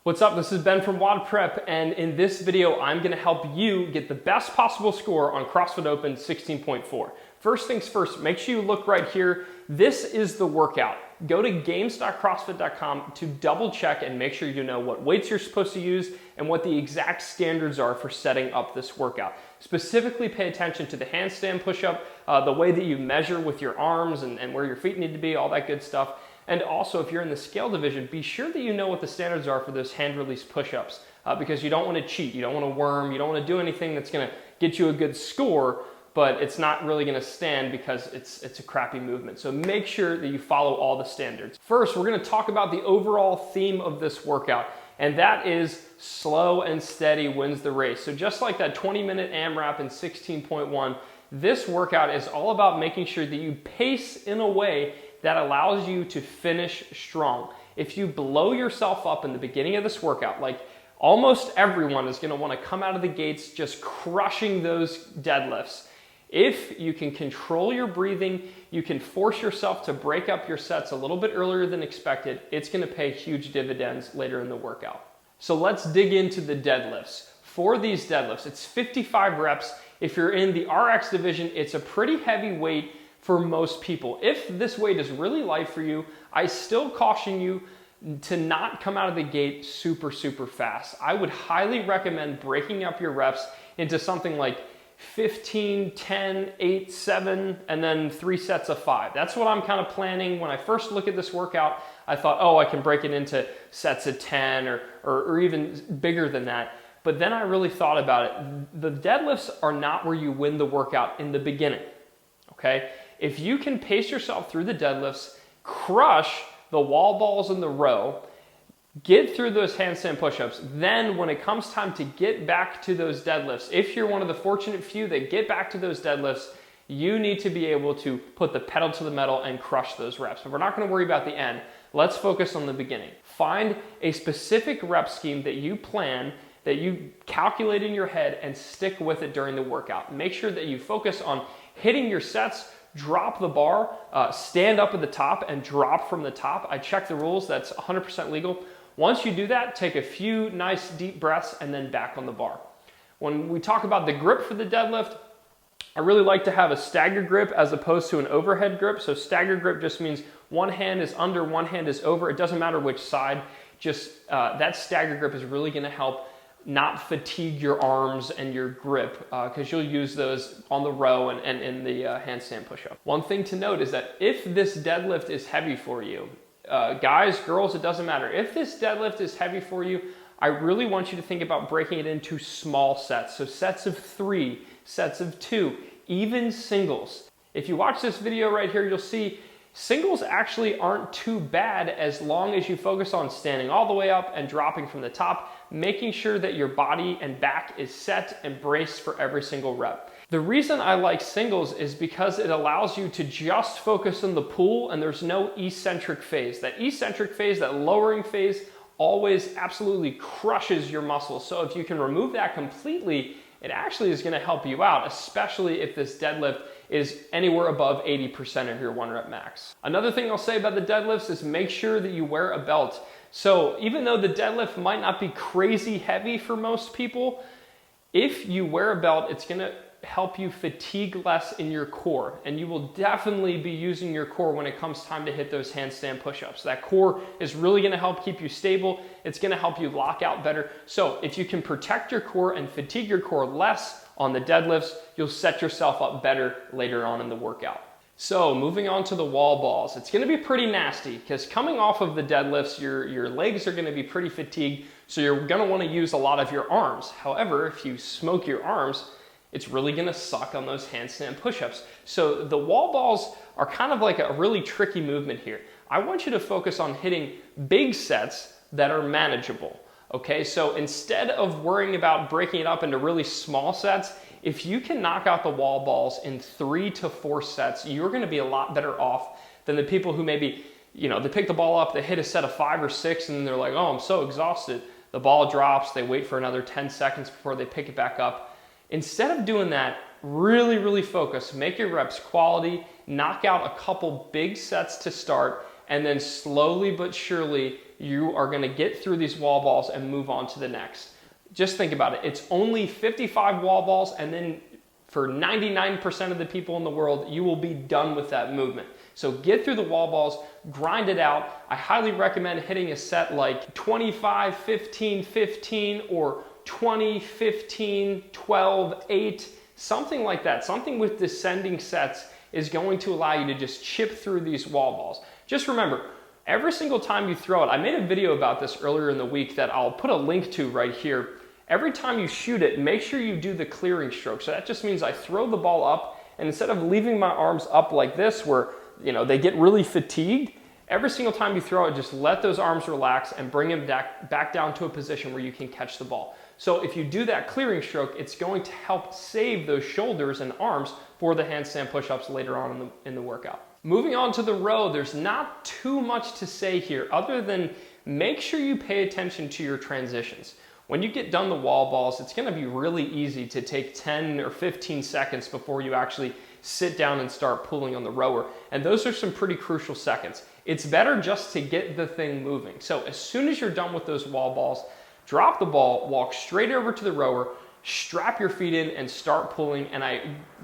What's up? This is Ben from WODprep, and in this video, I'm gonna help you get the best possible score on CrossFit Open 16.4. First things first, make sure you look right here. This is the workout. Go to games.crossfit.com to double check and make sure you know what weights you're supposed to use and what the exact standards are for setting up this workout. Specifically pay attention to the handstand push-up, the way that you measure with your arms and where your feet need to be, all that good stuff. And also, if you're in the scale division, be sure that you know what the standards are for those hand release push-ups because you don't want to cheat, you don't want to worm, you don't want to do anything that's going to get you a good score, but it's not really going to stand because it's a crappy movement. So make sure that you follow all the standards. First, we're going to talk about the overall theme of this workout, and that is slow and steady wins the race. So just like that 20-minute AMRAP in 16.1, this workout is all about making sure that you pace in a way that allows you to finish strong. If you blow yourself up in the beginning of this workout, like almost everyone is gonna wanna come out of the gates just crushing those deadlifts. If you can control your breathing, you can force yourself to break up your sets a little bit earlier than expected, it's gonna pay huge dividends later in the workout. So let's dig into the deadlifts. For these deadlifts, it's 55 reps. If you're in the RX division, it's a pretty heavy weight for most people. If this weight is really light for you, I still caution you to not come out of the gate super fast. I would highly recommend breaking up your reps into something like 15, 10, 8, 7, and then 3 sets of 5. That's what I'm kind of planning. When I first look at this workout, I thought, oh, I can break it into sets of 10 or even bigger than that. But then I really thought about it. The deadlifts are not where you win the workout in the beginning, okay? If you can pace yourself through the deadlifts, crush the wall balls in the row, get through those handstand push-ups, then when it comes time to get back to those deadlifts, if you're one of the fortunate few that get back to those deadlifts, you need to be able to put the pedal to the metal and crush those reps. But we're not going to worry about the end. Let's focus on the beginning. Find a specific rep scheme that you plan, that you calculate in your head, and stick with it during the workout. Make sure that you focus on hitting your sets, drop the bar, stand up at the top and drop from the top. I checked the rules, that's 100% legal. Once you do that, take a few nice deep breaths and then back on the bar. When we talk about the grip for the deadlift, I really like to have a stagger grip as opposed to an overhead grip. So stagger grip just means one hand is under, one hand is over. It doesn't matter which side, just that stagger grip is really gonna help not fatigue your arms and your grip because you'll use those on the row and in the handstand push-up. One thing to note is that if this deadlift is heavy for you, guys, girls, it doesn't matter. If this deadlift is heavy for you, I really want you to think about breaking it into small sets. So sets of 3, sets of 2, even singles. If you watch this video right here, you'll see singles actually aren't too bad as long as you focus on standing all the way up and dropping from the top, making sure that your body and back is set and braced for every single rep. The reason I like singles is because it allows you to just focus on the pull and there's no eccentric phase. That eccentric phase, that lowering phase, always absolutely crushes your muscles. So if you can remove that completely, it actually is going to help you out, especially if this deadlift is anywhere above 80% of your 1 rep max. Another thing I'll say about the deadlifts is make sure that you wear a belt. So even though the deadlift might not be crazy heavy for most people, if you wear a belt, it's going to help you fatigue less in your core, and you will definitely be using your core when it comes time to hit those handstand push-ups. That core is really going to help keep you stable. It's going to help you lock out better. So if you can protect your core and fatigue your core less on the deadlifts, you'll set yourself up better later on in the workout. So moving on to the wall balls, it's going to be pretty nasty because coming off of the deadlifts, your legs are going to be pretty fatigued, so you're going to want to use a lot of your arms. However, if you smoke your arms, it's really going to suck on those handstand push-ups. So the wall balls are kind of like a really tricky movement here. I want you to focus on hitting big sets that are manageable. Okay, so instead of worrying about breaking it up into really small sets, if you can knock out the wall balls in 3 to 4 sets, you're going to be a lot better off than the people who maybe, they pick the ball up, they hit a set of 5 or 6, and then they're like, oh, I'm so exhausted. The ball drops, they wait for another 10 seconds before they pick it back up. Instead of doing that, really focus. Make your reps quality, knock out a couple big sets to start, and then slowly but surely you are gonna get through these wall balls and move on to the next. Just think about it. It's only 55 wall balls, and then for 99% of the people in the world, you will be done with that movement. So get through the wall balls, grind it out. I highly recommend hitting a set like 25, 15, 15, or 20, 15, 12, 8, something like that. Something with descending sets is going to allow you to just chip through these wall balls. Just remember, every single time you throw it, I made a video about this earlier in the week that I'll put a link to right here. Every time you shoot it, make sure you do the clearing stroke. So that just means I throw the ball up, and instead of leaving my arms up like this where they get really fatigued, every single time you throw it, just let those arms relax and bring them back down to a position where you can catch the ball. So if you do that clearing stroke, it's going to help save those shoulders and arms for the handstand push-ups later on in the workout. Moving on to the row, there's not too much to say here other than make sure you pay attention to your transitions. When you get done the wall balls, it's gonna be really easy to take 10 or 15 seconds before you actually sit down and start pulling on the rower. And those are some pretty crucial seconds. It's better just to get the thing moving. So as soon as you're done with those wall balls, drop the ball, walk straight over to the rower, strap your feet in and start pulling, and I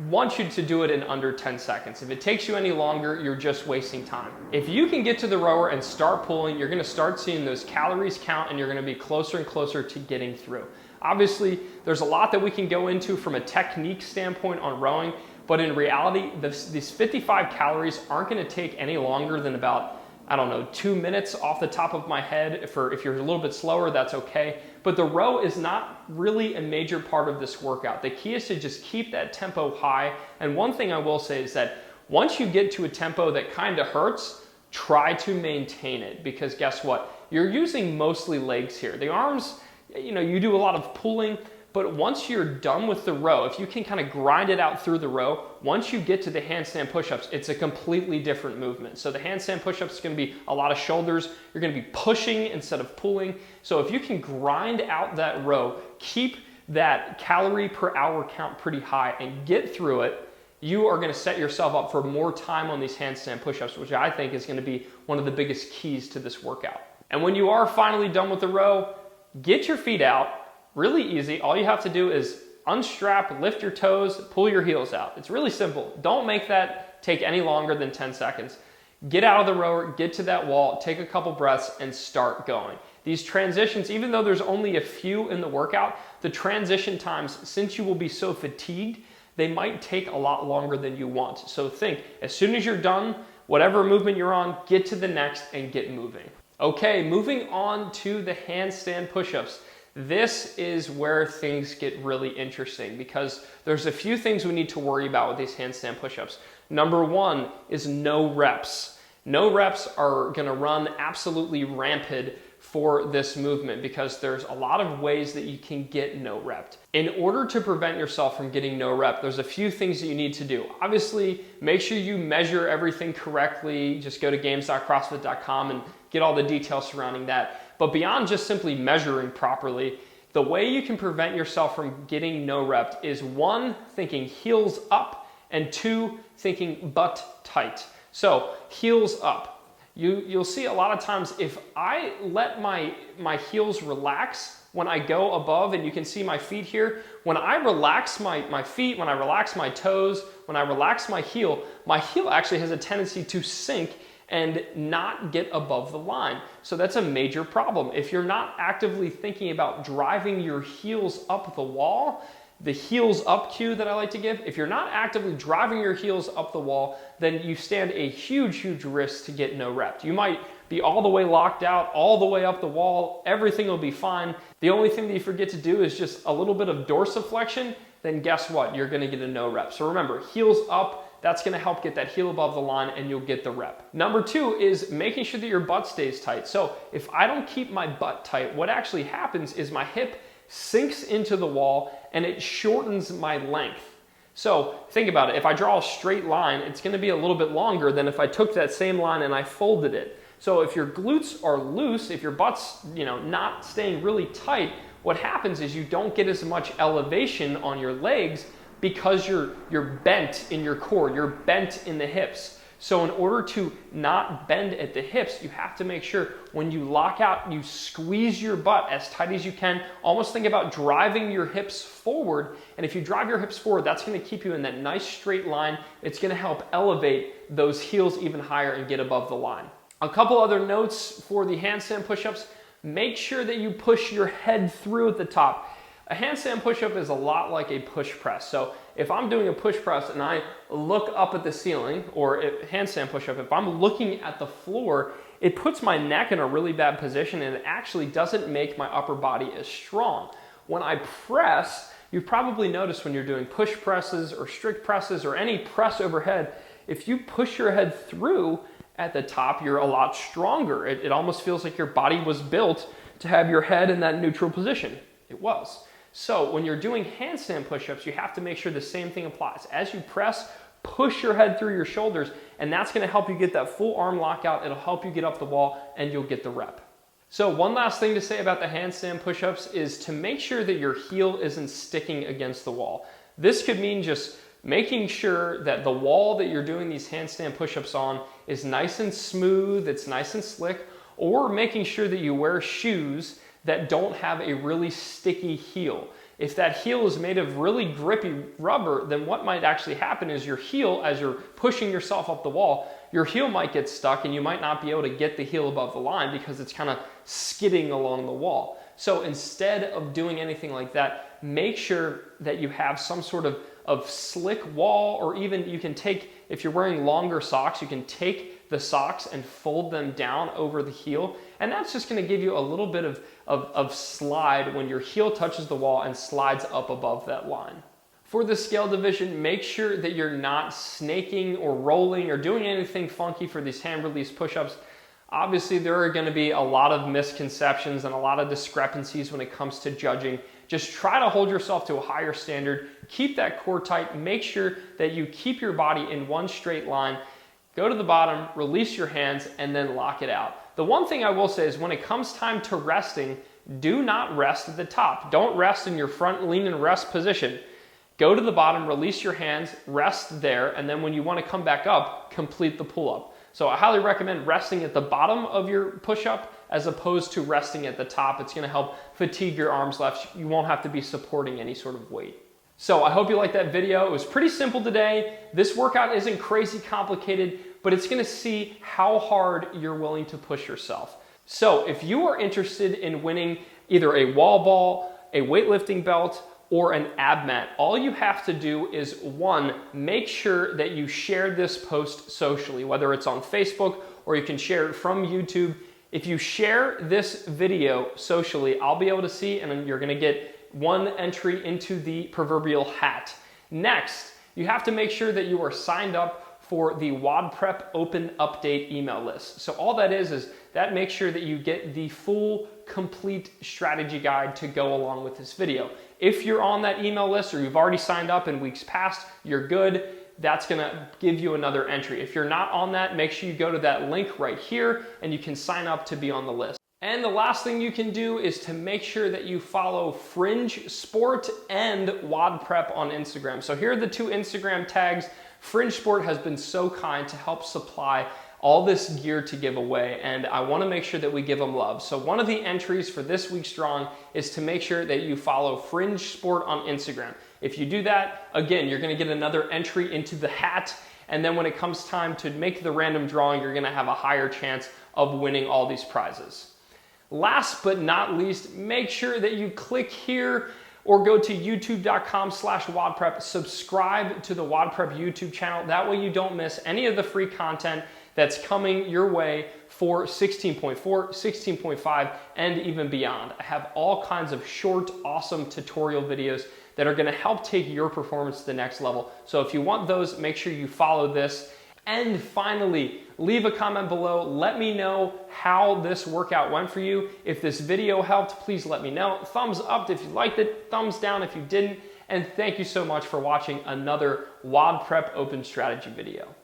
want you to do it in under 10 seconds. If it takes you any longer, you're just wasting time. If you can get to the rower and start pulling, you're gonna start seeing those calories count and you're gonna be closer and closer to getting through. Obviously, there's a lot that we can go into from a technique standpoint on rowing, but in reality, these 55 calories aren't gonna take any longer than about, 2 minutes off the top of my head. If you're a little bit slower, that's okay. But the row is not really a major part of this workout. The key is to just keep that tempo high. And one thing I will say is that once you get to a tempo that kind of hurts, try to maintain it, because guess what? You're using mostly legs here. The arms, you do a lot of pulling, but once you're done with the row, if you can kind of grind it out through the row, once you get to the handstand push-ups, it's a completely different movement. So the handstand push-ups is going to be a lot of shoulders. You're going to be pushing instead of pulling. So if you can grind out that row, keep that calorie per hour count pretty high and get through it, you are going to set yourself up for more time on these handstand push-ups, which I think is going to be one of the biggest keys to this workout. And when you are finally done with the row, get your feet out. Really easy. All you have to do is unstrap, lift your toes, pull your heels out. It's really simple. Don't make that take any longer than 10 seconds. Get out of the rower, get to that wall, take a couple breaths, and start going. These transitions, even though there's only a few in the workout, the transition times, since you will be so fatigued, they might take a lot longer than you want. So think, as soon as you're done, whatever movement you're on, get to the next and get moving. Okay, moving on to the handstand push-ups. This is where things get really interesting because there's a few things we need to worry about with these handstand push-ups. Number one is no reps. No reps are gonna run absolutely rampant for this movement because there's a lot of ways that you can get no rep. In order to prevent yourself from getting no rep, there's a few things that you need to do. Obviously, make sure you measure everything correctly. Just go to games.crossfit.com and get all the details surrounding that. But beyond just simply measuring properly, the way you can prevent yourself from getting no rep is one, thinking heels up, and two, thinking butt tight. So heels up. You'll see a lot of times if I let my heels relax when I go above, and you can see my feet here, when I relax my feet, when I relax my toes, when I relax my heel actually has a tendency to sink and not get above the line. So that's a major problem. If you're not actively thinking about driving your heels up the wall, the heels up cue that I like to give, if you're not actively driving your heels up the wall, then you stand a huge risk to get no rep. You might be all the way locked out, all the way up the wall, everything will be fine. The only thing that you forget to do is just a little bit of dorsiflexion, then guess what? You're gonna get a no rep. So remember, heels up, that's gonna help get that heel above the line and you'll get the rep. Number two is making sure that your butt stays tight. So if I don't keep my butt tight, what actually happens is my hip sinks into the wall and it shortens my length. So think about it, if I draw a straight line, it's gonna be a little bit longer than if I took that same line and I folded it. So if your glutes are loose, if your butt's not staying really tight, what happens is you don't get as much elevation on your legs because you're bent in your core, you're bent in the hips. So in order to not bend at the hips, you have to make sure when you lock out, you squeeze your butt as tight as you can. Almost think about driving your hips forward. And if you drive your hips forward, that's going to keep you in that nice straight line. It's going to help elevate those heels even higher and get above the line. A couple other notes for the handstand push-ups. Make sure that you push your head through at the top. A handstand push-up is a lot like a push press. So if I'm doing a push press and I look up at the ceiling, or a handstand push-up, if I'm looking at the floor, it puts my neck in a really bad position and it actually doesn't make my upper body as strong. When I press, you've probably noticed when you're doing push presses or strict presses or any press overhead, if you push your head through at the top, you're a lot stronger. It almost feels like your body was built to have your head in that neutral position. It was. So when you're doing handstand push-ups, you have to make sure the same thing applies. As you press, push your head through your shoulders, and that's going to help you get that full arm lockout. It'll help you get up the wall, and you'll get the rep. So one last thing to say about the handstand push-ups is to make sure that your heel isn't sticking against the wall. This could mean just making sure that the wall that you're doing these handstand push-ups on is nice and smooth, it's nice and slick, or making sure that you wear shoes that don't have a really sticky heel. If that heel is made of really grippy rubber, then what might actually happen is your heel, as you're pushing yourself up the wall, your heel might get stuck and you might not be able to get the heel above the line because it's kind of skidding along the wall. So instead of doing anything like that, make sure that you have some sort of slick wall, or even you can take, if you're wearing longer socks, you can take the socks and fold them down over the heel. And that's just going to give you a little bit of slide when your heel touches the wall and slides up above that line. For the scale division, make sure that you're not snaking or rolling or doing anything funky for these hand release push-ups. Obviously, there are going to be a lot of misconceptions and a lot of discrepancies when it comes to judging. Just try to hold yourself to a higher standard. Keep that core tight. Make sure that you keep your body in one straight line. Go to the bottom, release your hands, and then lock it out. The one thing I will say is when it comes time to resting, do not rest at the top. Don't rest in your front lean and rest position. Go to the bottom, release your hands, rest there, and then when you want to come back up, complete the pull-up. So I highly recommend resting at the bottom of your push-up as opposed to resting at the top. It's going to help fatigue your arms less. You won't have to be supporting any sort of weight. So I hope you liked that video. It was pretty simple today. This workout isn't crazy complicated, but it's going to see how hard you're willing to push yourself. So if you are interested in winning either a wall ball, a weightlifting belt, or an ab mat, all you have to do is, one, make sure that you share this post socially, whether it's on Facebook or you can share it from YouTube. If you share this video socially, I'll be able to see, and you're gonna get one entry into the proverbial hat. Next, you have to make sure that you are signed up for the WODprep Open Update email list. So all that is that makes sure that you get the full, complete strategy guide to go along with this video. If you're on that email list or you've already signed up in weeks past, you're good. That's gonna give you another entry. If you're not on that, make sure you go to that link right here and you can sign up to be on the list. And the last thing you can do is to make sure that you follow Fringe Sport and WODprep on Instagram. So here are the two Instagram tags. Fringe Sport has been so kind to help supply all this gear to give away, and I want to make sure that we give them love. So one of the entries for this week's drawing is to make sure that you follow Fringe Sport on Instagram. If you do that, again, you're going to get another entry into the hat, and then when it comes time to make the random drawing, you're going to have a higher chance of winning all these prizes. Last but not least, make sure that you click here or go to youtube.com/WODprep, subscribe to the WODprep YouTube channel. That way you don't miss any of the free content that's coming your way for 16.4, 16.5, and even beyond. I have all kinds of short, awesome tutorial videos that are gonna help take your performance to the next level. So if you want those, make sure you follow this. And finally, leave a comment below. Let me know how this workout went for you. If this video helped, please let me know. Thumbs up if you liked it, thumbs down if you didn't. And thank you so much for watching another WODprep Open Strategy video.